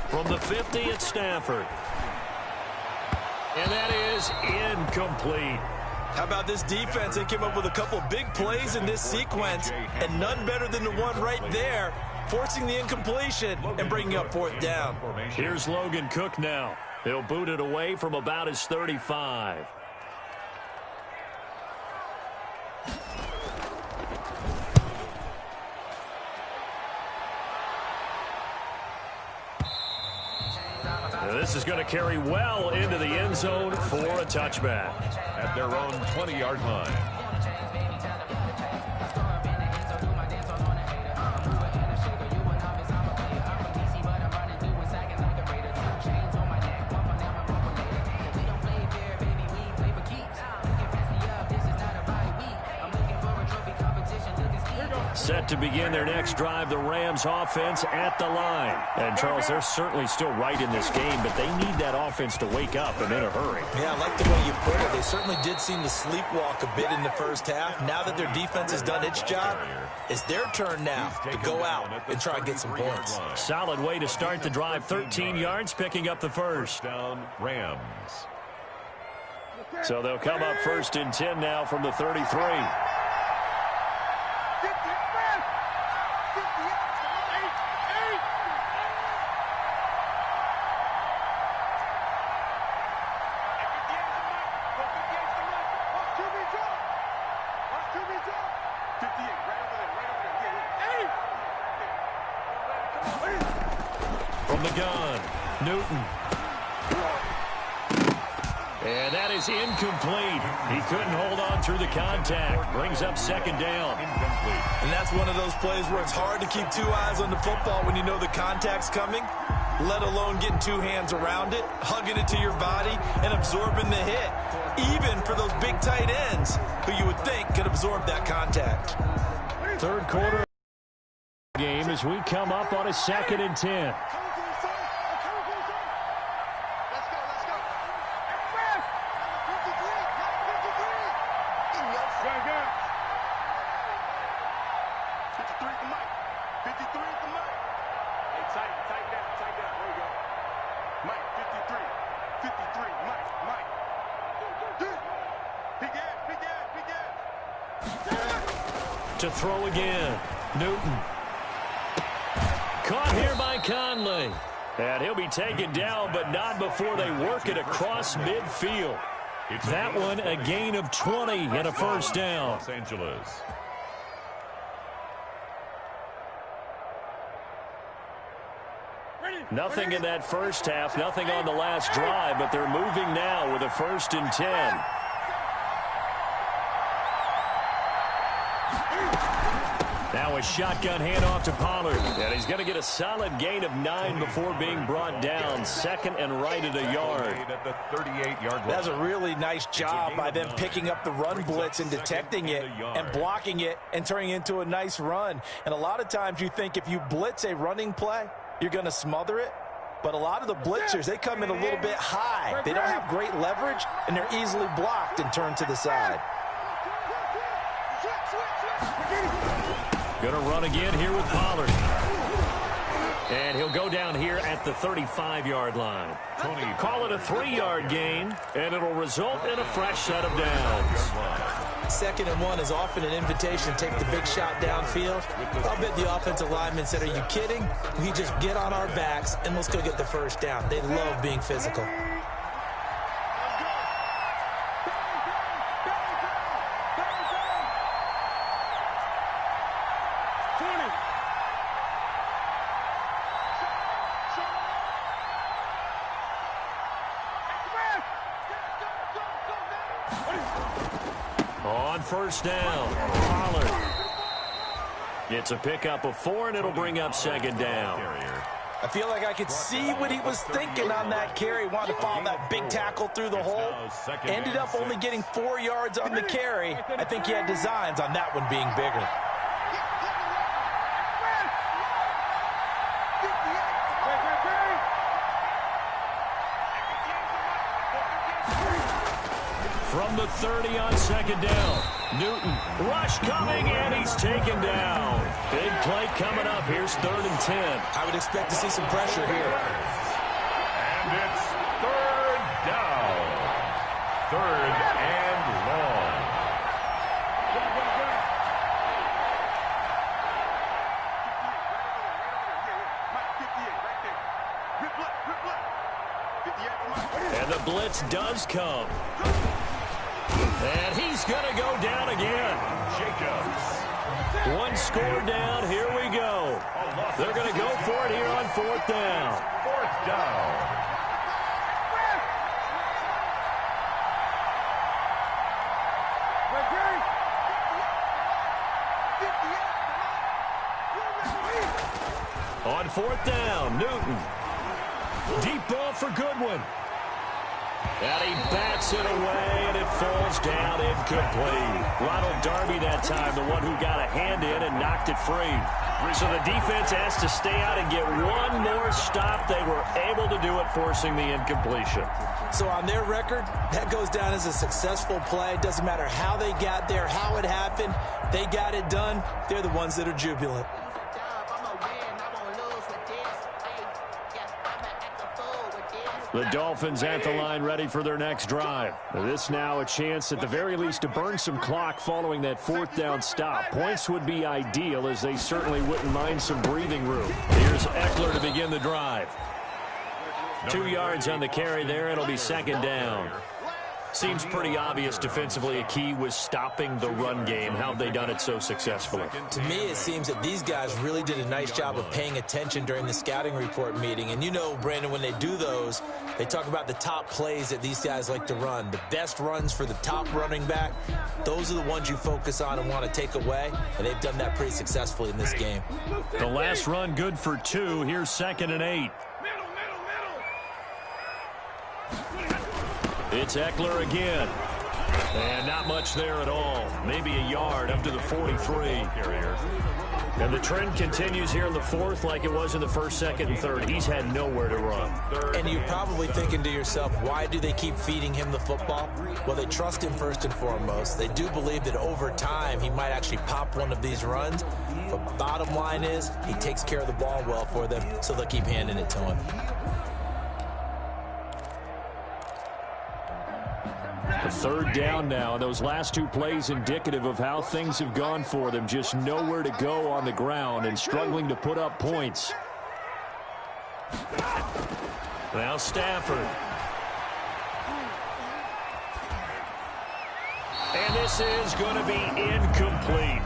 From the 50 at Stafford. And that is incomplete. How about this defense? They came up with a couple big plays in this sequence, and none better than the one right there, forcing the incompletion and bringing up 4th down. Here's Logan Cook now. He'll boot it away from about his 35. This is going to carry well into the end zone for a touchback. At their own 20-yard line. Set to begin their next drive, the Rams offense at the line. And, Charles, they're certainly still right in this game, but they need that offense to wake up and in a hurry. Yeah, I like the way you put it. They certainly did seem to sleepwalk a bit in the 1st half. Now that their defense has done its job, it's their turn now to go out and try and get some points. Solid way to start the drive. 13 yards, picking up the 1st. Down Rams. So they'll come up 1st and 10 now from the 33. From the gun, Newton. And that is incomplete. He couldn't hold on through the contact. Brings up 2nd down. And that's one of those plays where it's hard to keep 2 eyes on the football when you know the contact's coming, let alone getting 2 hands around it, hugging it to your body, and absorbing the hit, even for those big tight ends who you would think could absorb that contact. 3rd quarter game as we come up on a 2nd and 10. To throw again, Newton. Caught here by Conley. And he'll be taken down, but not before they work it across midfield. That one, a gain of 20 and a first down. Los Angeles. Nothing in that first half, nothing on the last drive, but they're moving now with a 1st and 10. Now a shotgun handoff to Pollard. And he's going to get a solid gain of 9 before being brought down. 2nd and right at a yard. At the 38-yard line. That's a really nice job by them picking up the run blitz and detecting it and blocking it and turning it into a nice run. And a lot of times you think if you blitz a running play, you're going to smother it. But a lot of the blitzers, they come in a little bit high. They don't have great leverage, and they're easily blocked and turned to the side. Going to run again here with Pollard. And he'll go down here at the 35-yard line. Call it a 3-yard gain, and it'll result in a fresh set of downs. 2nd and 1 is often an invitation to take the big shot downfield. I'll bet the offensive lineman said, are you kidding? We just get on our backs and let's go get the first down. They love being physical. On 1st down, Pollard. It's a pickup of 4, and it'll bring up 2nd down. I feel like I could see what he was thinking on that carry. Wanted to follow that big tackle through the hole. Ended up only getting 4 yards on the carry. I think he had designs on that one being bigger. From the 30 on 2nd down. Newton, rush coming, and he's taken down. Big play coming up. Here's 3rd and 10. I would expect to see some pressure here. And it's 3rd down. 3rd and long. And the blitz does come. And he's going to go down again. Jacobs. 1 score down. Here we go. They're going to go for it here on 4th down. 4th down. On 4th down, Newton. Deep ball for Goodwin. And he bats it away, and it falls down incomplete. Ronald Darby that time, the one who got a hand in and knocked it free. So the defense has to stay out and get one more stop. They were able to do it, forcing the incompletion. So on their record, that goes down as a successful play. Doesn't matter how they got there, how it happened. They got it done. They're the ones that are jubilant. The Dolphins at the line ready for their next drive. This now a chance at the very least to burn some clock following that 4th down stop. Points would be ideal, as they certainly wouldn't mind some breathing room. Here's Eckler to begin the drive. 2 yards on the carry there. It'll be 2nd down. Seems pretty obvious defensively a key was stopping the run game. How have they done it so successfully? To me, it seems that these guys really did a nice job of paying attention during the scouting report meeting. And you know, Brandon, when they do those, they talk about the top plays that these guys like to run. The best runs for the top running back, those are the ones you focus on and want to take away. And they've done that pretty successfully in this game. The last run good for 2. Here's 2nd and 8. It's Eckler again. And not much there at all. Maybe a yard up to the 43. And the trend continues here in the 4th like it was in the 1st, 2nd, and 3rd. He's had nowhere to run. And you're probably thinking to yourself, why do they keep feeding him the football? Well, they trust him first and foremost. They do believe that over time he might actually pop one of these runs. But bottom line is he takes care of the ball well for them, so they'll keep handing it to him. A 3rd down now. Those last 2 plays indicative of how things have gone for them. Just nowhere to go on the ground and struggling to put up points. Now Stafford. And this is going to be incomplete.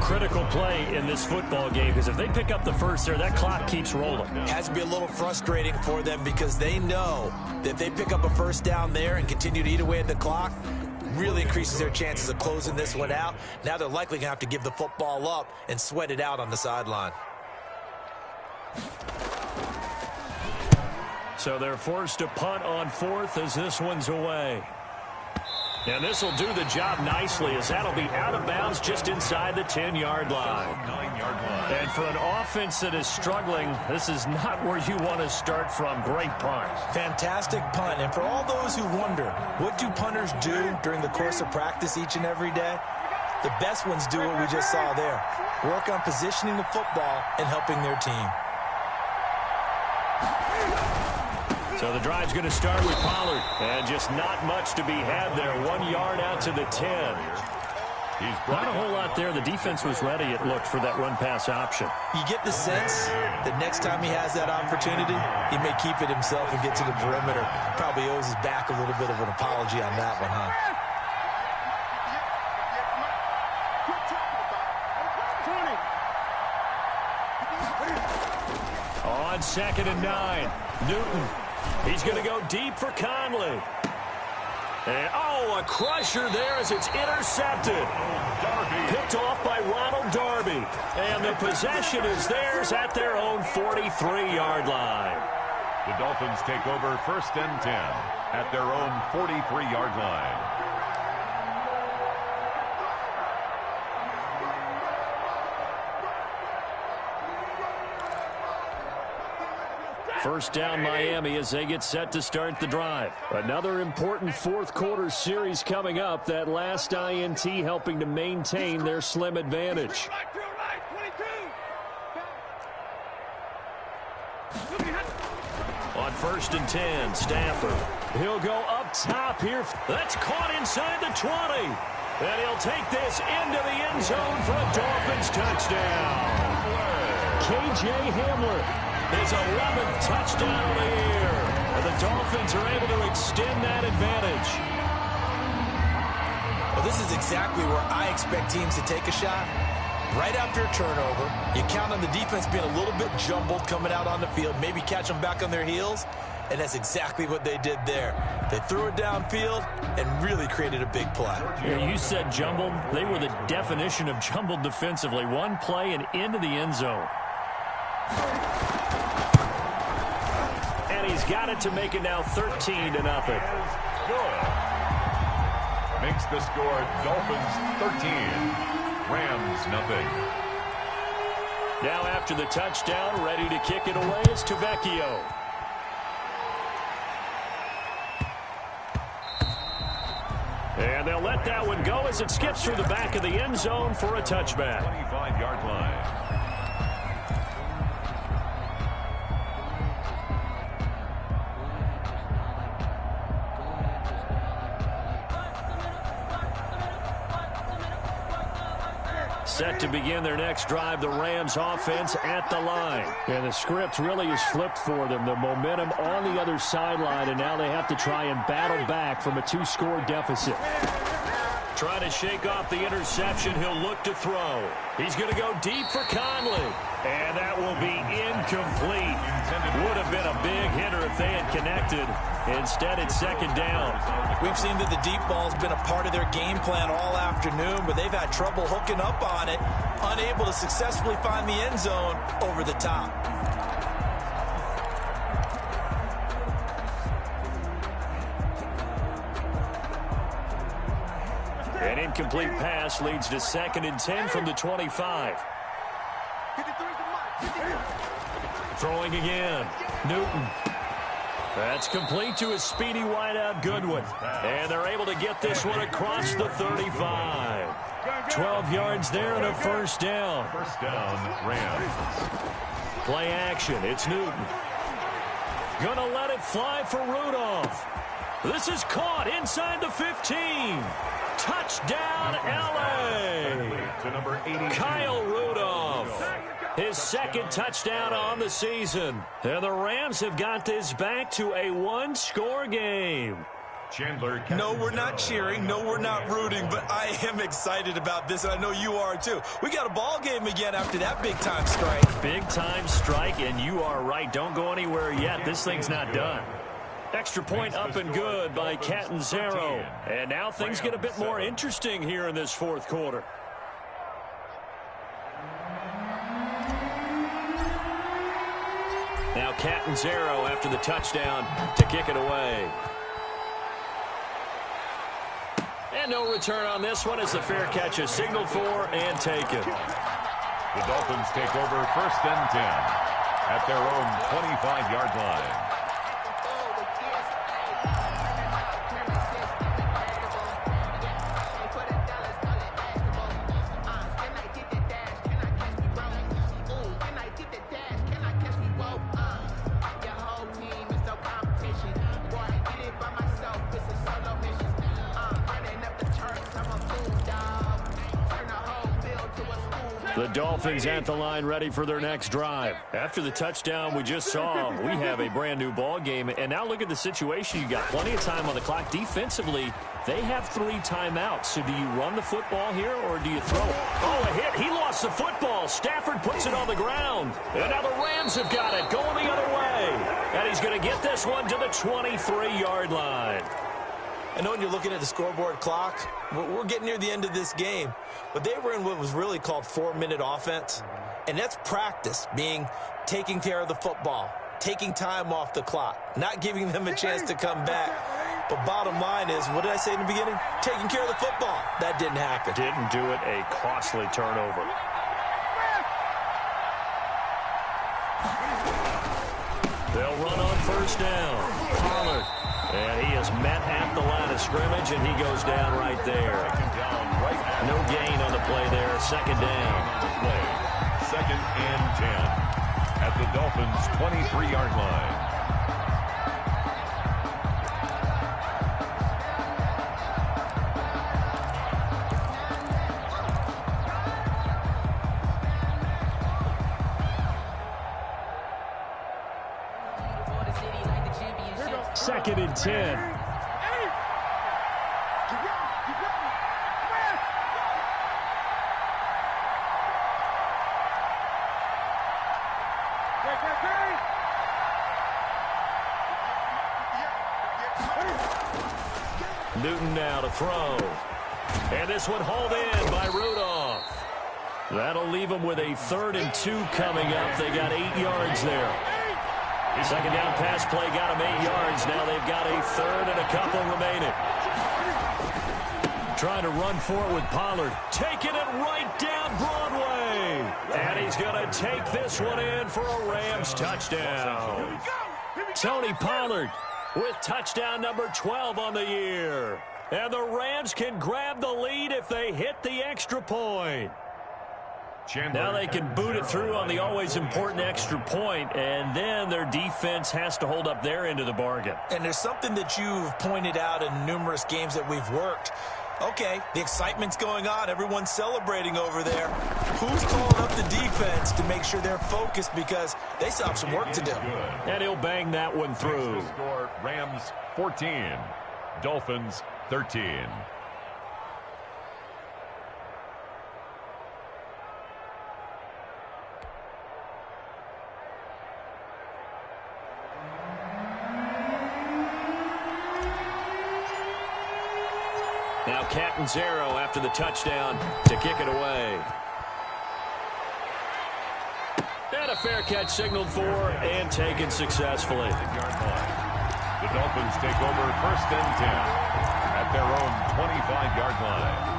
Critical play in this football game, because if they pick up the first there, that clock keeps rolling. Has to be a little frustrating for them because they know that if they pick up a first down there and continue to eat away at the clock, really increases their chances of closing this one out. Now they're likely going to have to give the football up and sweat it out on the sideline. So they're forced to punt on fourth as this one's away. And this will do the job nicely, as that'll be out of bounds just inside the 10-yard line. 9-yard line. And for an offense that is struggling, this is not where you want to start from. Great punt. Fantastic punt. And for all those who wonder, what do punters do during the course of practice each and every day? The best ones do what we just saw there. Work on positioning the football and helping their team. So the drive's going to start with Pollard. And just not much to be had there. 1 yard out to the 10. Not a whole lot there. The defense was ready, it looked, for that run-pass option. You get the sense that next time he has that opportunity, he may keep it himself and get to the perimeter. Probably owes his back a little bit of an apology on that one, huh? On 2nd and 9, Newton. He's going to go deep for Conley. And, oh, a crusher there as it's intercepted. Picked off by Ronald Darby. And the possession is theirs at their own 43-yard line. The Dolphins take over 1st and 10 at their own 43-yard line. First down, Miami, as they get set to start the drive. Another important fourth quarter series coming up. That last INT helping to maintain their slim advantage. On 1st and 10, Stafford. He'll go up top here. That's caught inside the 20. And he'll take this into the end zone for a Dolphins touchdown. KJ Hamler. His 11th touchdown of the year. And the Dolphins are able to extend that advantage. Well, this is exactly where I expect teams to take a shot. Right after a turnover, you count on the defense being a little bit jumbled coming out on the field, maybe catch them back on their heels, and that's exactly what they did there. They threw it downfield and really created a big play. Yeah, you said jumbled. They were the definition of jumbled defensively. One play and into the end zone. And he's got it to make it now 13-0. Good. Makes the score Dolphins 13, Rams nothing. Now after the touchdown, ready to kick it away is Tavecchio. And they'll let that one go as it skips through the back of the end zone for a touchback. 25-yard line. Set to begin their next drive, the Rams offense at the line. And the script really is flipped for them. The momentum on the other sideline, and now they have to try and battle back from a 2-score deficit. Trying to shake off the interception, he'll look to throw. He's going to go deep for Conley. And that will be incomplete. Would have been a big hitter if they had connected. Instead, it's 2nd down. We've seen that the deep ball's been a part of their game plan all afternoon, but they've had trouble hooking up on it, unable to successfully find the end zone over the top. An incomplete pass leads to 2nd and 10 from the 25. Throwing again. Newton. That's complete to a speedy wideout Goodwin. And they're able to get this one across the 35. 12 yards there and a first down. First down, Rams. Play action. It's Newton. Gonna let it fly for Rudolph. This is caught inside the 15. Touchdown, L.A. To number 82. Kyle Rudolph. His 2nd touchdown on the season. And the Rams have got this back to a 1-score game. No, we're not cheering. No, we're not rooting, but I am excited about this, and I know you are too. We got a ball game again after that big-time strike. Big-time strike, and you are right. Don't go anywhere yet. This thing's not done. Extra point up and good by Catanzaro. And now things get a bit more interesting here in this fourth quarter. Now Catanzaro after the touchdown to kick it away. And no return on this one as the fair catch is signaled for and taken. The Dolphins take over 1st and 10 at their own 25-yard line. The Dolphins at the line ready for their next drive. After the touchdown we just saw, we have a brand new ball game. And now look at the situation. You got plenty of time on the clock. Defensively, they have 3 timeouts. So do you run the football here or do you throw it? Oh, a hit. He lost the football. Stafford puts it on the ground. And now the Rams have got it going the other way. And he's going to get this one to the 23-yard line. I know when you're looking at the scoreboard clock, we're getting near the end of this game. But they were in what was really called 4-minute offense. And that's practice, being taking care of the football, taking time off the clock, not giving them a chance to come back. But bottom line is, what did I say in the beginning? Taking care of the football. That didn't happen. Didn't do it. A costly turnover. They'll run on 1st down. Pollard. And he is met at the line of scrimmage, and he goes down right there. No gain on the play there. 2nd down. 2nd and 10 at the Dolphins' 23-yard line. Second and 10. Newton now to throw. And this one hauled in by Rudolph. That'll leave them with a 3rd and 2 coming up. They got 8 yards there. 2nd down pass play got them 8 yards. Now they've got a 3rd and a couple remaining. Trying to run for it with Pollard. Taking it right down Broadway. And he's going to take this one in for a Rams touchdown. Tony Pollard with touchdown number 12 on the year. And the Rams can grab the lead if they hit the extra point. Now they can boot it through on the always important extra point, and then their defense has to hold up their end of the bargain. And there's something that you've pointed out in numerous games that we've worked. Okay, the excitement's going on. Everyone's celebrating over there. Who's calling up the defense to make sure they're focused, because they still have some work to do. And he'll bang that one through. Score, Rams 14, Dolphins 13. Now Catanzaro after the touchdown to kick it away. And a fair catch signaled for and taken successfully. The Dolphins take over 1st and 10 at their own 25-yard line.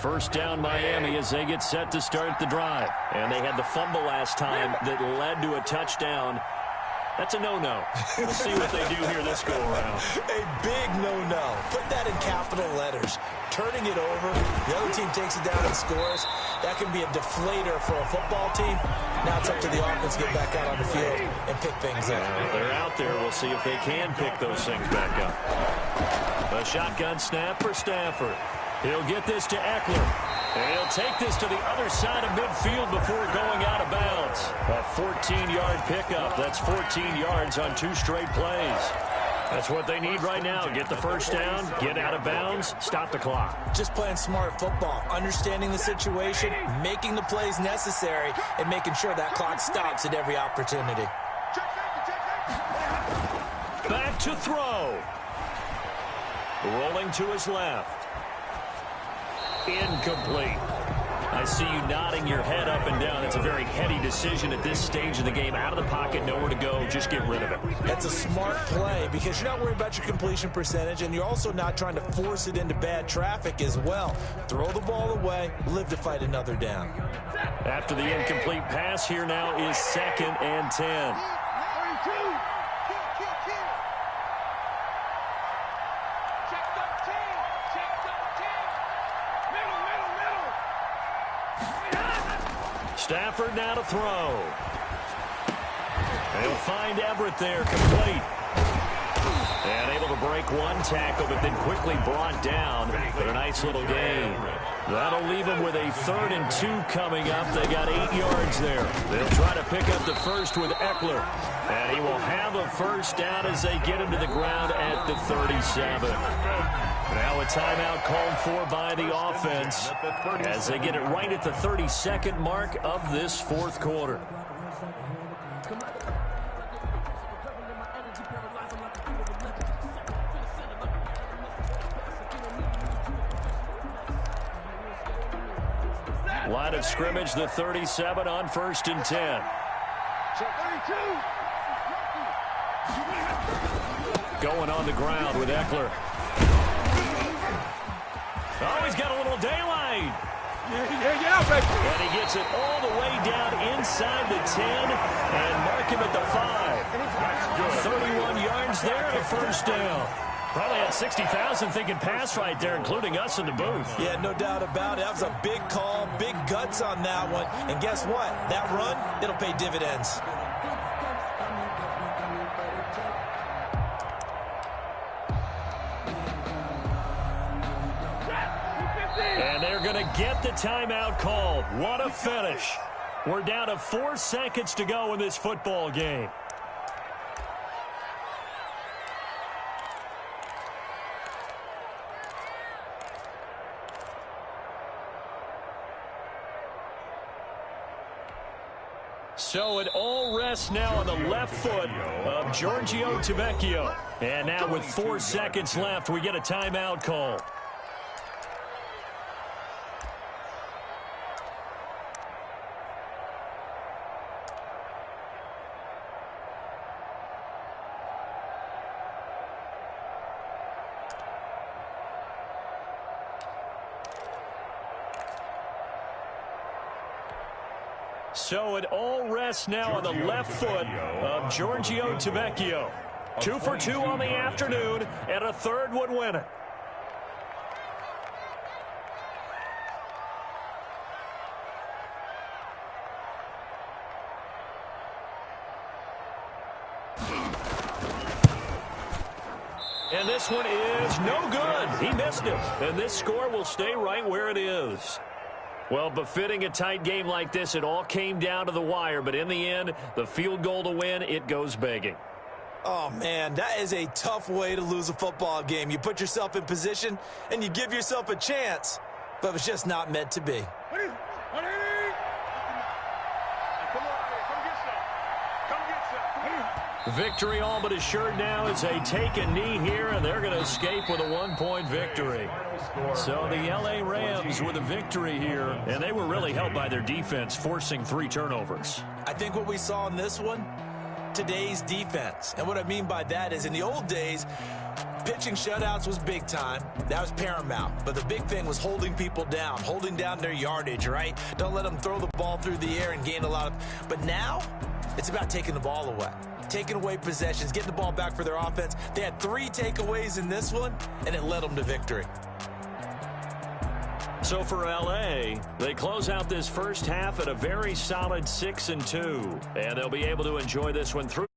First down Miami as they get set to start the drive. And they had the fumble last time that led to a touchdown. That's a no-no. We'll see what they do here this go-around. A big no-no. Put that in capital letters. Turning it over, the other team takes it down and scores. That can be a deflator for a football team. Now it's up to the offense to get back out on the field and pick things up. They're out there. We'll see if they can pick those things back up. A shotgun snap for Stafford. He'll get this to Eckler. And he'll take this to the other side of midfield before going out of bounds. A 14-yard pickup. That's 14 yards on 2 straight plays. That's what they need right now. Get the first down, get out of bounds, stop the clock. Just playing smart football, understanding the situation, making the plays necessary, and making sure that clock stops at every opportunity. Back to throw. Rolling to his left. Incomplete. I see you nodding your head up and down. It's a very heady decision at this stage of the game. Out of the pocket, nowhere to go. Just get rid of it. That's a smart play because you're not worried about your completion percentage, and you're also not trying to force it into bad traffic as well. Throw the ball away, live to fight another down. After the incomplete pass, here now is 2nd and 10. Stafford now to throw. He'll find Everett there, complete. And able to break one tackle, but then quickly brought down. But a nice little gain. That'll leave them with a 3rd and 2 coming up. They got 8 yards there. They'll try to pick up the first with Eckler. And he will have a first down as they get him to the ground at the 37. Now a timeout called for by the offense as they get it right at the 32nd mark of this 4th quarter. Line of scrimmage, the 37 on 1st and 10. Going on the ground with Eckler. Oh, he's got a little daylight. Yeah, baby. And he gets it all the way down inside the 10 and mark him at the 5. 31 yards there and a first down. Probably had 60,000 thinking pass right there, including us in the booth. Yeah, no doubt about it. That was a big call, big guts on that one. And guess what? That run, it'll pay dividends. And they're going to get the timeout called. What a finish. We're down to 4 seconds to go in this football game. So it all rests now on the left foot of J8yBo0gle. And now with 4 seconds left, we get a timeout call. So it all rests now on the left foot of J8yBo0gle. 2 for 2 on the afternoon, and a 3rd would win it. And this one is no good. He missed it. And this score will stay right where it is. Well, befitting a tight game like this, it all came down to the wire. But in the end, the field goal to win, it goes begging. Oh, man, that is a tough way to lose a football game. You put yourself in position, and you give yourself a chance. But it's just not meant to be. Victory all but assured now as they take a knee here, and they're going to escape with a 1-point victory. So the LA Rams with a victory here, and they were really helped by their defense, forcing 3 turnovers. I think what we saw in this one, today's defense. And what I mean by that is in the old days, pitching shutouts was big time. That was paramount. But the big thing was holding people down, holding down their yardage, right? Don't let them throw the ball through the air and gain a lot of... But now, it's about taking the ball away. taking away possessions, getting the ball back for their offense. They had 3 takeaways in this one, and it led them to victory. So for L.A., they close out this first half at a very solid 6-2, and they'll be able to enjoy this one through.